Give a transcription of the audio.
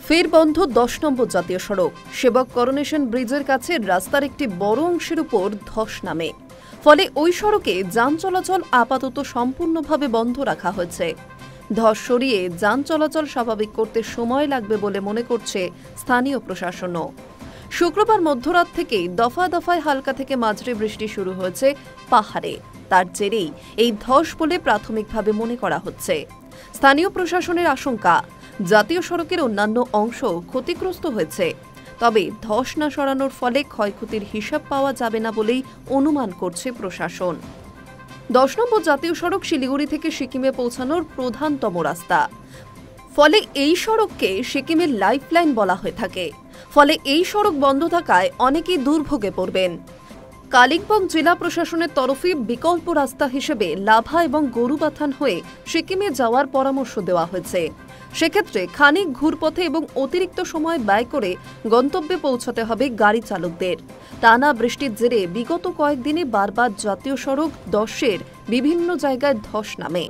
ফের বন্ধ ১০ নম্বর জাতীয় সড়ক। সেবক করোনেশন ব্রিজের কাছে রাস্তার একটি বড় অংশের উপর ধস নামে। ফলে ওই সড়কে যান চলাচল আপাতত সম্পূর্ণভাবে বন্ধ রাখা হয়েছে। ধস সরিয়ে যান চলাচল স্বাভাবিক করতে সময় লাগবে বলে মনে করছে স্থানীয় প্রশাসনও। শুক্রবার মধ্যরাত থেকেই দফায় দফায় হালকা থেকে মাঝারি বৃষ্টি শুরু হয়েছে পাহাড়ে। তার জেরেই এই ধস বলে প্রাথমিকভাবে মনে করা হচ্ছে। স্থানীয় প্রশাসনের আশঙ্কা, জাতীয় সড়কের অন্যান্য অংশ ক্ষতিগ্রস্ত হয়েছে, তবে ধস না সরানোর ফলে ক্ষয়ক্ষতির হিসাব পাওয়া যাবে না বলেই অনুমান করছে প্রশাসন। ১০ নম্বর জাতীয় সড়ক শিলিগুড়ি থেকে সিকিমে পৌঁছানোর প্রধানতম রাস্তা। ফলে এই সড়ককে সিকিমের লাইফলাইন বলা হয়ে থাকে। ফলে এই সড়ক বন্ধ থাকায় অনেকেই দুর্ভোগে পড়বেন। কালিম্পং জেলা প্রশাসনের তরফে বিকল্প রাস্তা হিসেবে লাভা এবং গরুবাথান হয়ে সিকিমে যাওয়ার পরামর্শ দেওয়া হয়েছে। সেক্ষেত্রে খানিক ঘুরপথে এবং অতিরিক্ত সময় ব্যয় করে গন্তব্যে পৌঁছাতে হবে গাড়ি চালকদের। টানা বৃষ্টির জেরে বিগত কয়েকদিনে বারবার জাতীয় সড়ক ১০-এর বিভিন্ন জায়গায় ধস নামে।